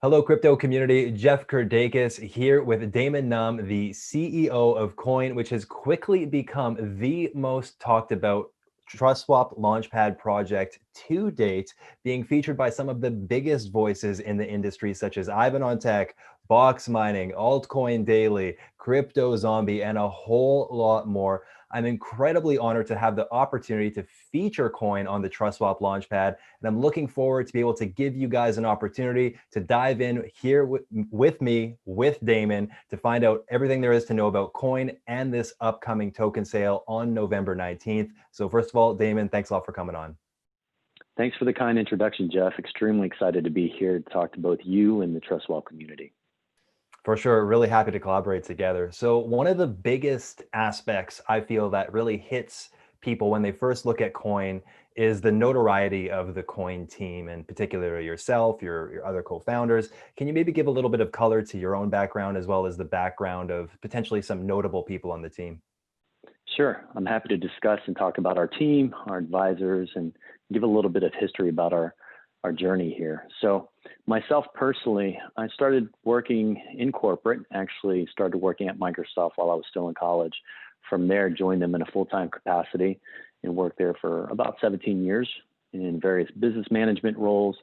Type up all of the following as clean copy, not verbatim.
Hello, crypto community. Jeff Kerdakis here with Damon Nam, the CEO of Coin, which has quickly become the most talked about TrustSwap Launchpad project to date, being featured by some of the biggest voices in the industry, such as Ivan on Tech, Box Mining, Altcoin Daily, Crypto Zombie, and a whole lot more. I'm incredibly honored to have the opportunity to feature Coin on the TrustSwap Launchpad, and I'm looking forward to be able to give you guys an opportunity to dive in here with me, with Damon, to find out everything there is to know about Coin and this upcoming token sale on November 19th. So first of all, Damon, thanks a lot for coming on. Thanks for the kind introduction, Jeff. Extremely excited to be here to talk to both you and the TrustSwap community. For sure. Really happy to collaborate together. So one of the biggest aspects I feel that really hits people when they first look at Coin is the notoriety of the Coin team, and particularly yourself, your other co-founders. Can you maybe give a little bit of color to your own background as well as the background of potentially some notable people on the team? Sure. I'm happy to discuss and talk about our team, our advisors, and give a little bit of history about our journey here. So myself personally, I started working in corporate, actually started working at Microsoft while I was still in college. From there, joined them in a full-time capacity and worked there for about 17 years in various business management roles.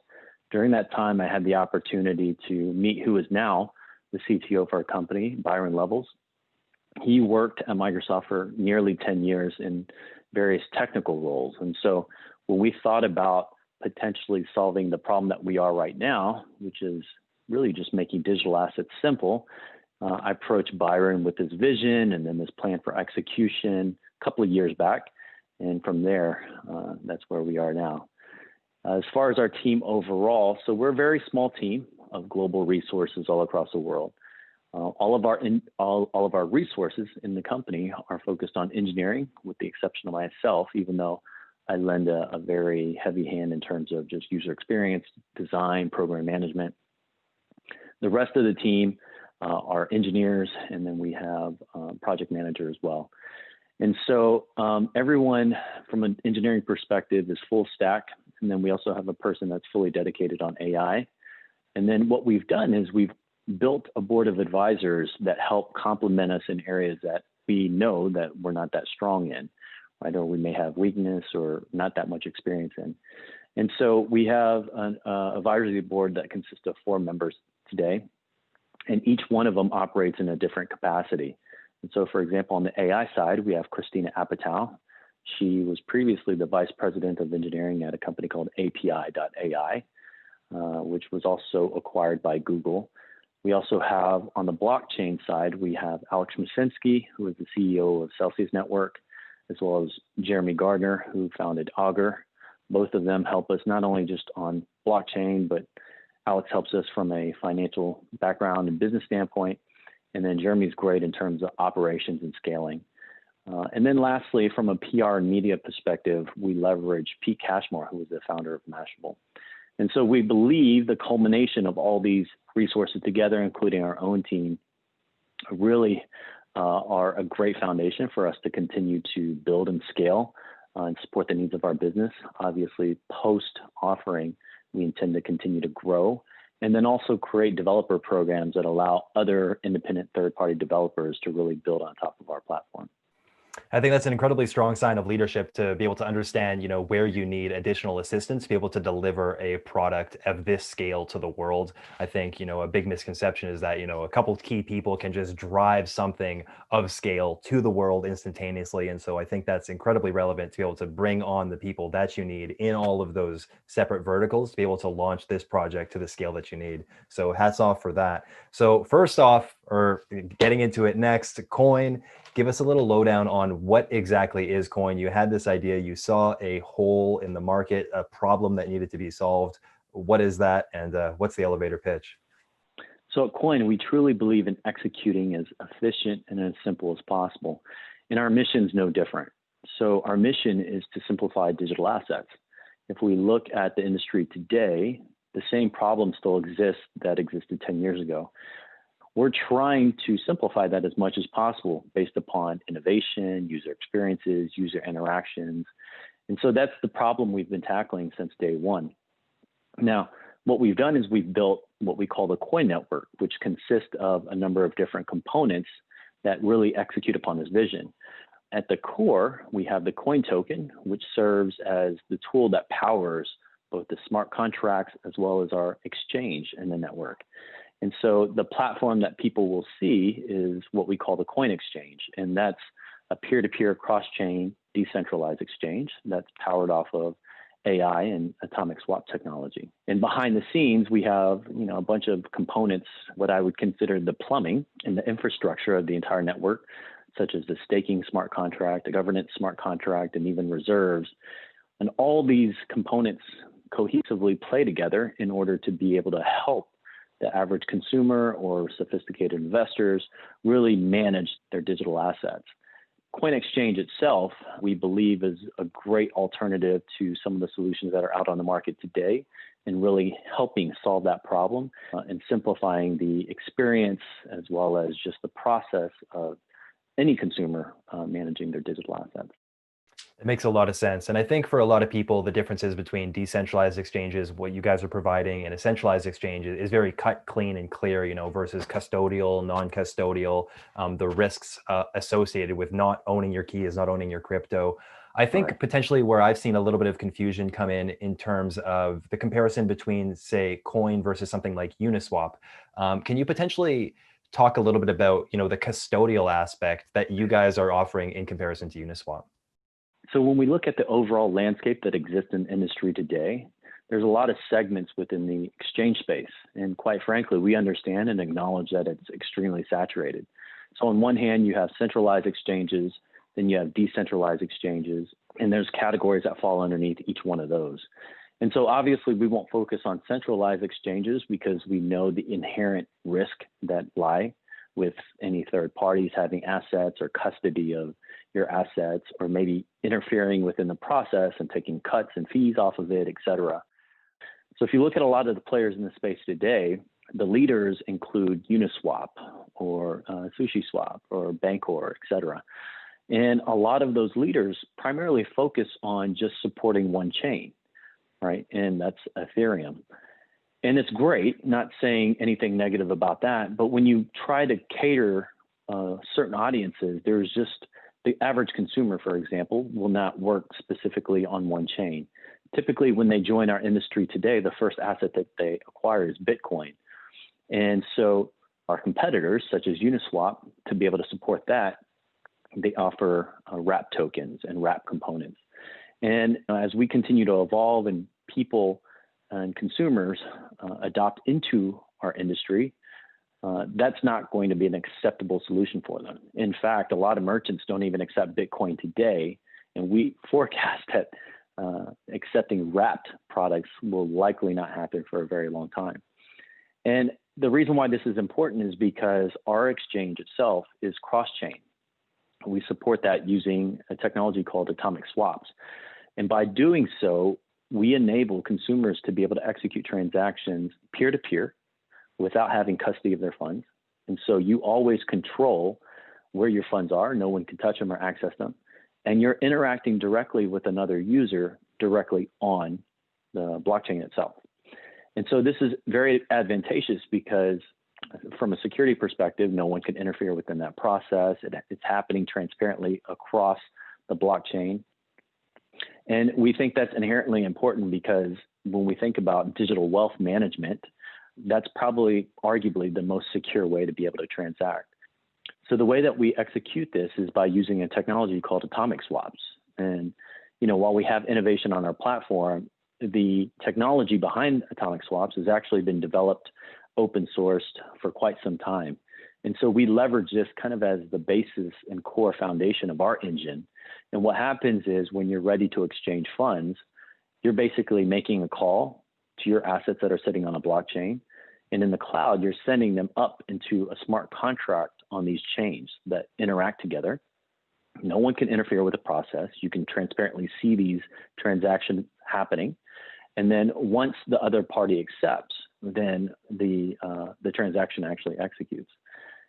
During that time, I had the opportunity to meet who is now the CTO for our company, Byron Levels. He worked at Microsoft for nearly 10 years in various technical roles. And so when we thought about potentially solving the problem that we are right now, which is really just making digital assets simple, I approached Byron with his vision and then this plan for execution a couple of years back. And from there, that's where we are now. As far as our team overall, so we're a very small team of global resources all across the world. All of our resources in the company are focused on engineering, with the exception of myself, even though I lend a very heavy hand in terms of just user experience, design, program management. The rest of the team are engineers, and then we have project manager as well. And so everyone from an engineering perspective is full stack. And then we also have a person that's fully dedicated on AI. And then what we've done is we've built a board of advisors that help complement us in areas that we know that we're not that strong in, right? Or we may have weakness or not that much experience in. And so we have an advisory board that consists of 4 members today, and each one of them operates in a different capacity. And so, for example, on the AI side, we have Christina Apatow. She was previously the vice president of engineering at a company called API.ai, which was also acquired by Google. We also have, on the blockchain side, we have Alex Masinski, who is the CEO of Celsius Network, as well as Jeremy Gardner, who founded Augur. Both of them help us not only just on blockchain, but Alex helps us from a financial background and business standpoint. And then Jeremy's great in terms of operations and scaling. And then lastly, from a PR and media perspective, we leverage Pete Cashmore, who is the founder of Mashable. And so we believe the culmination of all these resources together, including our own team, really are a great foundation for us to continue to build and scale and support the needs of our business. Obviously, post-offering, we intend to continue to grow and then also create developer programs that allow other independent third-party developers to really build on top of our platform. I think that's an incredibly strong sign of leadership to be able to understand, where you need additional assistance to be able to deliver a product of this scale to the world. I think, a big misconception is that, a couple of key people can just drive something of scale to the world instantaneously. And so I think that's incredibly relevant to be able to bring on the people that you need in all of those separate verticals to be able to launch this project to the scale that you need. So hats off for that. So first off, or getting into it next, Coin. Give us a little lowdown on what exactly is Coin. You had this idea, you saw a hole in the market, a problem that needed to be solved. What is that, and what's the elevator pitch? So at Coin, we truly believe in executing as efficient and as simple as possible. And our mission is no different. So our mission is to simplify digital assets. If we look at the industry today, the same problem still exists that existed 10 years ago. We're trying to simplify that as much as possible based upon innovation, user experiences, user interactions. And so that's the problem we've been tackling since day one. Now, what we've done is we've built what we call the coin network, which consists of a number of different components that really execute upon this vision. At the core, we have the coin token, which serves as the tool that powers both the smart contracts as well as our exchange in the network. And so the platform that people will see is what we call the coin exchange. And that's a peer-to-peer cross-chain decentralized exchange that's powered off of AI and atomic swap technology. And behind the scenes, we have a bunch of components, what I would consider the plumbing and the infrastructure of the entire network, such as the staking smart contract, the governance smart contract, and even reserves. And all these components cohesively play together in order to be able to help the average consumer or sophisticated investors really manage their digital assets. Coin exchange itself, we believe, is a great alternative to some of the solutions that are out on the market today, and really helping solve that problem and simplifying the experience as well as just the process of any consumer managing their digital assets. It makes a lot of sense. And I think for a lot of people, the differences between decentralized exchanges, what you guys are providing, and a centralized exchange is very cut, clean, and clear, versus custodial, non-custodial, the risks associated with not owning your keys, not owning your crypto. I think Right. potentially where I've seen a little bit of confusion come in terms of the comparison between, say, Coin versus something like Uniswap. Can you potentially talk a little bit about, the custodial aspect that you guys are offering in comparison to Uniswap? So when we look at the overall landscape that exists in industry today, there's a lot of segments within the exchange space. And quite frankly, we understand and acknowledge that it's extremely saturated. So on one hand, you have centralized exchanges, then you have decentralized exchanges, and there's categories that fall underneath each one of those. And so obviously we won't focus on centralized exchanges because we know the inherent risk that lie with any third parties having assets or custody of your assets, or maybe interfering within the process and taking cuts and fees off of it, et cetera. So if you look at a lot of the players in the space today, the leaders include Uniswap or SushiSwap or Bancor, et cetera. And a lot of those leaders primarily focus on just supporting one chain, right? And that's Ethereum. And it's great, not saying anything negative about that, but when you try to cater certain audiences, there's just the average consumer, for example, will not work specifically on one chain. Typically, when they join our industry today, the first asset that they acquire is Bitcoin. And so our competitors, such as Uniswap, to be able to support that, they offer wrap tokens and wrap components. And as we continue to evolve and people and consumers adopt into our industry, that's not going to be an acceptable solution for them. In fact, a lot of merchants don't even accept Bitcoin today, and we forecast that accepting wrapped products will likely not happen for a very long time. And the reason why this is important is because our exchange itself is cross-chain. We support that using a technology called atomic swaps. And by doing so, we enable consumers to be able to execute transactions peer-to-peer without having custody of their funds. And so you always control where your funds are. No one can touch them or access them. And you're interacting directly with another user directly on the blockchain itself. And so this is very advantageous because from a security perspective, no one can interfere within that process. It's happening transparently across the blockchain. And we think that's inherently important because when we think about digital wealth management, that's probably arguably the most secure way to be able to transact. So the way that we execute this is by using a technology called atomic swaps. And, while we have innovation on our platform, the technology behind atomic swaps has actually been developed open sourced for quite some time. And so we leverage this kind of as the basis and core foundation of our engine. And what happens is when you're ready to exchange funds, you're basically making a call to your assets that are sitting on a blockchain. And in the cloud, you're sending them up into a smart contract on these chains that interact together. No one can interfere with the process. You can transparently see these transactions happening. And then once the other party accepts, then the transaction actually executes.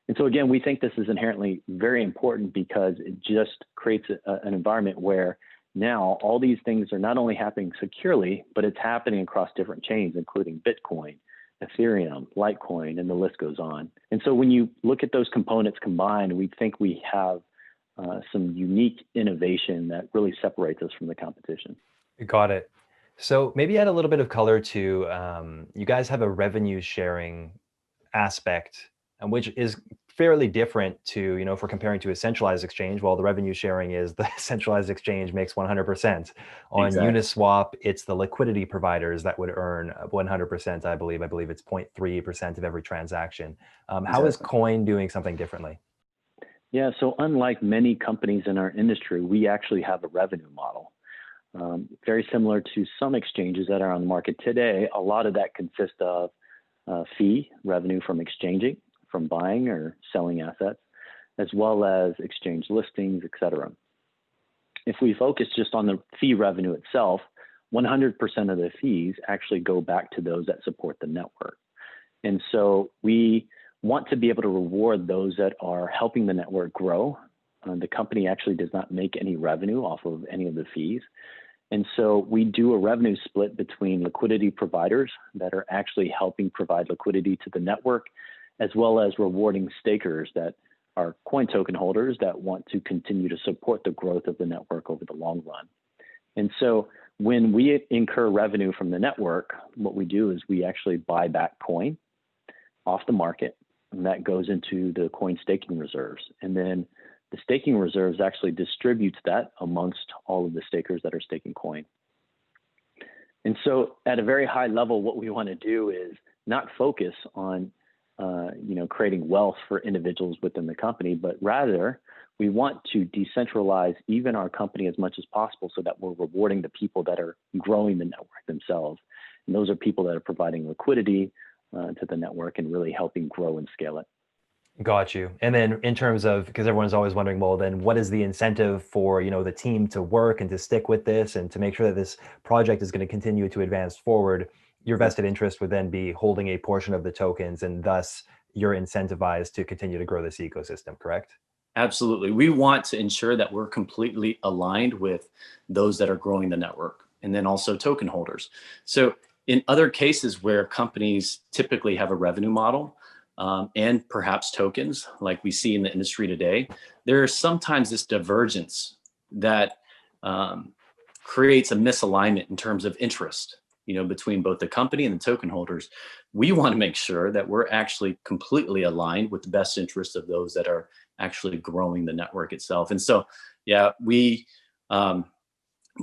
And so again, we think this is inherently very important because it just creates an environment where now all these things are not only happening securely, but it's happening across different chains, including Bitcoin, Ethereum, Litecoin, and the list goes on. And so when you look at those components combined, we think we have some unique innovation that really separates us from the competition. Got it. So maybe add a little bit of color to, you guys have a revenue sharing aspect, which is fairly different to, if we're comparing to a centralized exchange, well, the revenue sharing is the centralized exchange makes 100%. On Exactly. Uniswap, it's the liquidity providers that would earn 100%, I believe. I believe it's 0.3% of every transaction. How is Exactly. Coin doing something differently? Yeah, so unlike many companies in our industry, we actually have a revenue model. Very similar to some exchanges that are on the market today. A lot of that consists of fee revenue from exchanging, from buying or selling assets, as well as exchange listings, et cetera. If we focus just on the fee revenue itself, 100% of the fees actually go back to those that support the network. And so we want to be able to reward those that are helping the network grow. The company actually does not make any revenue off of any of the fees. And so we do a revenue split between liquidity providers that are actually helping provide liquidity to the network, as well as rewarding stakers that are coin token holders that want to continue to support the growth of the network over the long run. And so when we incur revenue from the network, what we do is we actually buy back coin off the market, and that goes into the coin staking reserves. And then the staking reserves actually distributes that amongst all of the stakers that are staking coin. And so at a very high level, what we want to do is not focus on creating wealth for individuals within the company, but rather we want to decentralize even our company as much as possible so that we're rewarding the people that are growing the network themselves. And those are people that are providing liquidity to the network and really helping grow and scale it. Got you. And then in terms of, because everyone's always wondering, well, then what is the incentive for, the team to work and to stick with this and to make sure that this project is going to continue to advance forward? Your vested interest would then be holding a portion of the tokens, and thus you're incentivized to continue to grow this ecosystem, correct? Absolutely. We want to ensure that we're completely aligned with those that are growing the network, and then also token holders. So in other cases where companies typically have a revenue model, and perhaps tokens, like we see in the industry today, there is sometimes this divergence that creates a misalignment in terms of interest, between both the company and the token holders. We want to make sure that we're actually completely aligned with the best interest of those that are actually growing the network itself. And so, yeah, we,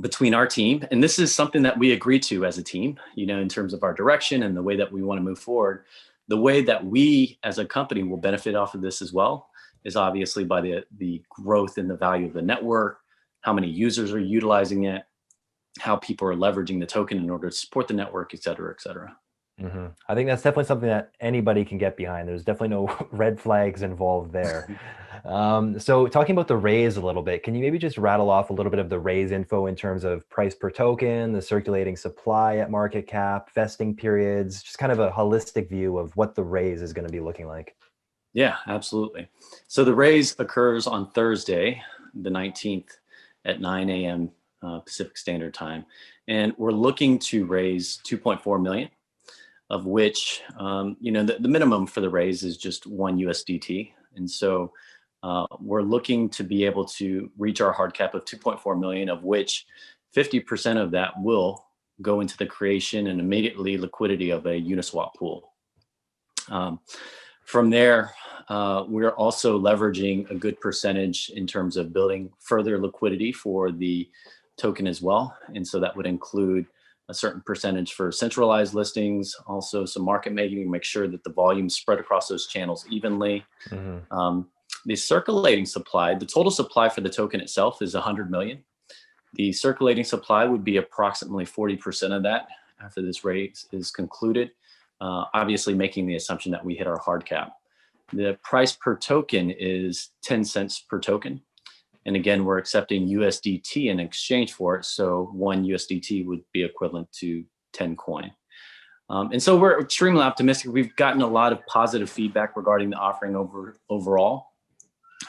between our team, and this is something that we agree to as a team, in terms of our direction and the way that we want to move forward. The way that we as a company will benefit off of this as well is obviously by the growth in the value of the network, how many users are utilizing it, how people are leveraging the token in order to support the network, et cetera, et cetera. Mm-hmm. I think that's definitely something that anybody can get behind. There's definitely no red flags involved there. So talking about the raise a little bit, can you maybe just rattle off a little bit of the raise info in terms of price per token, the circulating supply at market cap, vesting periods, just kind of a holistic view of what the raise is going to be looking like? Yeah, absolutely. So the raise occurs on Thursday, the 19th at 9 a.m. Pacific Standard Time. And we're looking to raise 2.4 million, of which, the minimum for the raise is just 1 USDT. And so we're looking to be able to reach our hard cap of 2.4 million, of which 50% of that will go into the creation and immediately liquidity of a Uniswap pool. From there, we're also leveraging a good percentage in terms of building further liquidity for the token as well. And so that would include a certain percentage for centralized listings, also some market making to make sure that the volume spread across those channels evenly. Mm-hmm. The circulating supply, the total supply for the token itself is 100 million. The circulating supply would be approximately 40% of that after this raise is concluded, obviously making the assumption that we hit our hard cap. The price per token is 10 cents per token. And again, we're accepting USDT in exchange for it. So 1 USDT would be equivalent to 10 coin. And so we're extremely optimistic. We've gotten a lot of positive feedback regarding the offering overall.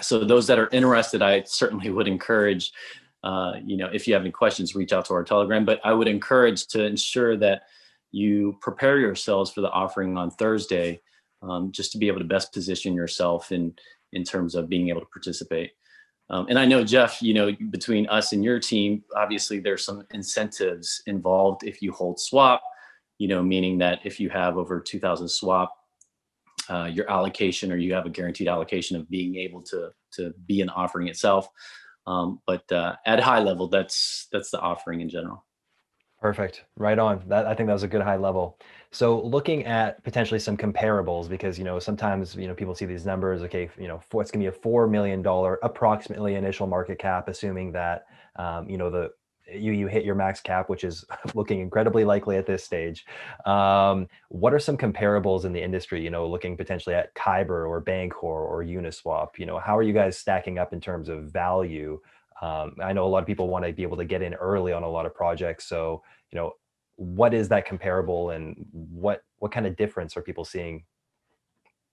So those that are interested, I certainly would encourage if you have any questions, reach out to our Telegram. But I would encourage to ensure that you prepare yourselves for the offering on Thursday, just to be able to best position yourself in terms of being able to participate. And I know, Jeff, between us and your team, obviously there's some incentives involved if you hold swap, meaning that if you have over 2,000 swap, your allocation, or you have a guaranteed allocation of being able to be an offering itself. But at a high level, that's the offering in general. Perfect. Right on. That, I think that was a good high level. So looking at potentially some comparables, because sometimes people see these numbers. Okay, it's going to be a $4 million approximately initial market cap, assuming that you hit your max cap, which is looking incredibly likely at this stage. What are some comparables in the industry? Looking potentially at Kyber or Bancor or Uniswap. How are you guys stacking up in terms of value? I know a lot of people want to be able to get in early on a lot of projects. So, what is that comparable, and what kind of difference are people seeing?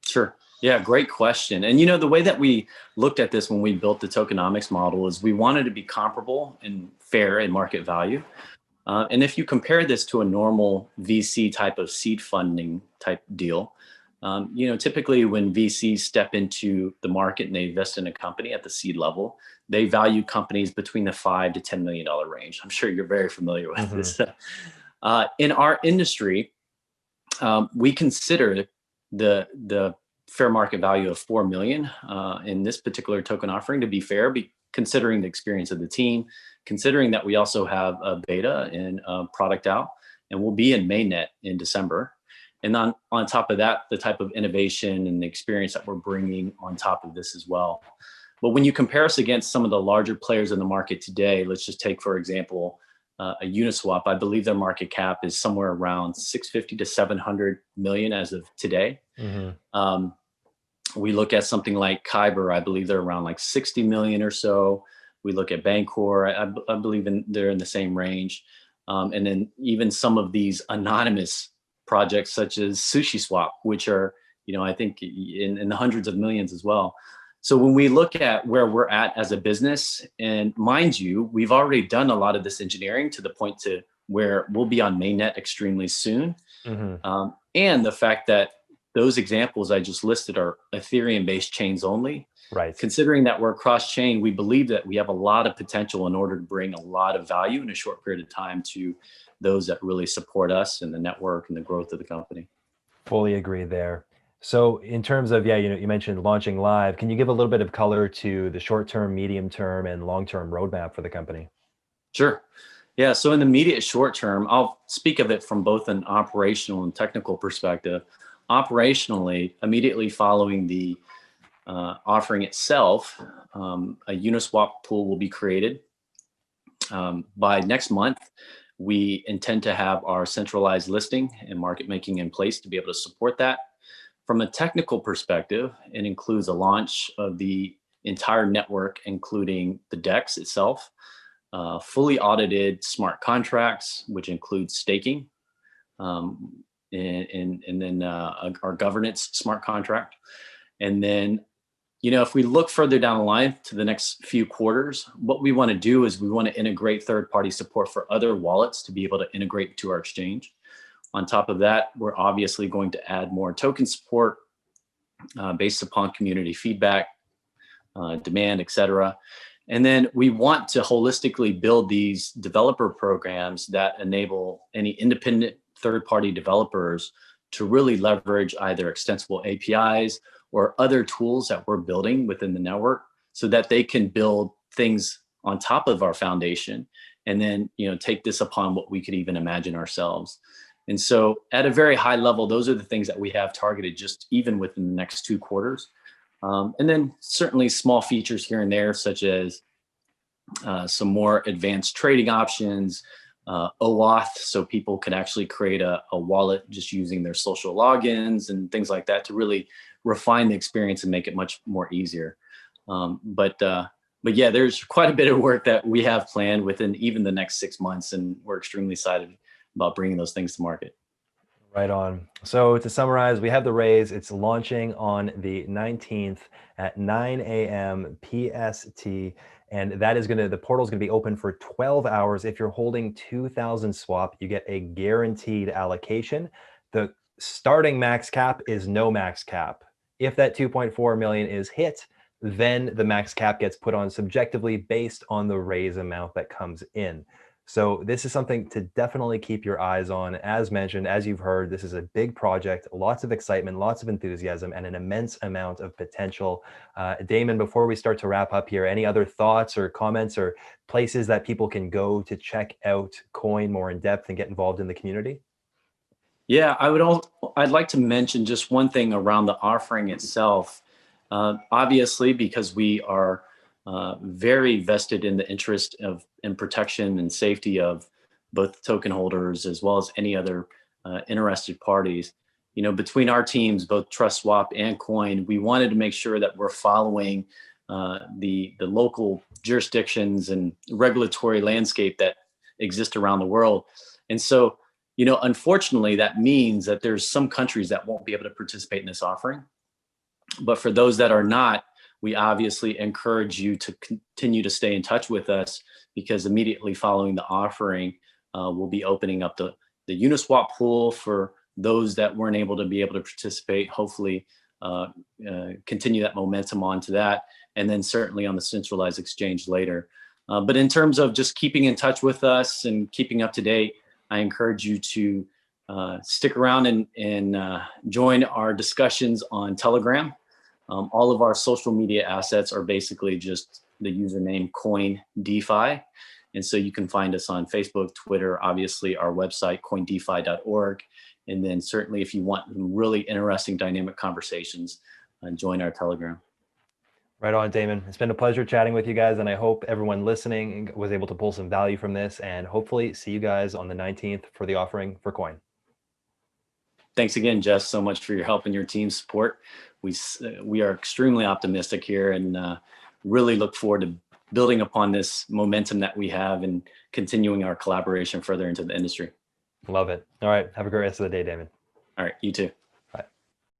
Sure. Yeah, great question. And the way that we looked at this when we built the tokenomics model is we wanted to be comparable and fair in market value. And if you compare this to a normal VC type of seed funding type deal, typically when VCs step into the market and they invest in a company at the seed level, they value companies between the $5 to $10 million range. I'm sure you're very familiar with this. In our industry, we consider the fair market value of 4 million in this particular token offering to be fair, considering the experience of the team, considering that we also have a beta and a product out, and we'll be in mainnet in December. And on top of that, the type of innovation and the experience that we're bringing on top of this as well. But when you compare us against some of the larger players in the market today, let's just take, for example, a Uniswap. I believe their market cap is somewhere around 650 to 700 million as of today. We look at something like Kyber. I believe they're around like 60 million or so. We look at Bancor. I believe they're in the same range. And then even some of these anonymous projects such as SushiSwap, which are, I think in the hundreds of millions as well. So when we look at where we're at as a business, and mind you, we've already done a lot of this engineering to the point to where we'll be on mainnet extremely soon. And the fact that those examples I just listed are Ethereum-based chains only. Right. Considering that we're cross-chain, we believe that we have a lot of potential in order to bring a lot of value in a short period of time to those that really support us and the network and the growth of the company. Fully agree there. So in terms of, you mentioned launching live, can you give a little bit of color to the short-term, medium-term, and long-term roadmap for the company? Sure. Yeah. So in the immediate short term, I'll speak of it from both an operational and technical perspective. Operationally, immediately following the offering itself, a Uniswap pool will be created. By next month, we intend to have our centralized listing and market making in place to be able to support that. From a technical perspective, it includes a launch of the entire network, including the DEX itself, fully audited smart contracts, which includes staking, and then our governance smart contract. And then, if we look further down the line to the next few quarters, what we want to do is we want to integrate third-party support for other wallets to be able to integrate to our exchange. On top of that, we're obviously going to add more token support based upon community feedback, demand, et cetera. And then we want to holistically build these developer programs that enable any independent third-party developers to really leverage either extensible APIs or other tools that we're building within the network so that they can build things on top of our foundation and then, take this upon what we could even imagine ourselves. And so at a very high level, those are the things that we have targeted just even within the next 2 quarters. And then certainly small features here and there, such as some more advanced trading options, OAuth, so people can actually create a wallet just using their social logins and things like that to really refine the experience and make it much more easier. But yeah, there's quite a bit of work that we have planned within even the next 6 months, and we're extremely excited about bringing those things to market. Right on. So to summarize, we have the raise. It's launching on the 19th at 9 a.m. PST. And that is the portal is going to be open for 12 hours. If you're holding 2,000 swap, you get a guaranteed allocation. The starting max cap is no max cap. If that 2.4 million is hit, then the max cap gets put on subjectively based on the raise amount that comes in. So this is something to definitely keep your eyes on. As mentioned, as you've heard, this is a big project, lots of excitement, lots of enthusiasm, and an immense amount of potential. Damon, before we start to wrap up here, any other thoughts or comments or places that people can go to check out Coin more in depth and get involved in the community? Yeah, I'd like to mention just one thing around the offering itself. Obviously, because we are very vested in the interest of and protection and safety of both token holders as well as any other interested parties. You know, between our teams, both TrustSwap and Coin, we wanted to make sure that we're following the local jurisdictions and regulatory landscape that exist around the world. And so, you know, unfortunately, that means that there's some countries that won't be able to participate in this offering. But for those that are not, we obviously encourage you to continue to stay in touch with us, because immediately following the offering, we'll be opening up the Uniswap pool for those that weren't able to participate. Hopefully, continue that momentum onto that, and then certainly on the centralized exchange later. But in terms of just keeping in touch with us and keeping up to date, I encourage you to stick around and join our discussions on Telegram. All of our social media assets are basically just the username Coin DeFi. And so you can find us on Facebook, Twitter, obviously our website, coindefi.org. And then certainly if you want really interesting dynamic conversations, join our Telegram. Right on, Damon. It's been a pleasure chatting with you guys, and I hope everyone listening was able to pull some value from this, and hopefully see you guys on the 19th for the offering for Coin. Thanks again, Jess, so much for your help and your team's support. We are extremely optimistic here and really look forward to building upon this momentum that we have and continuing our collaboration further into the industry. Love it. All right. Have a great rest of the day, Damon. All right. You too.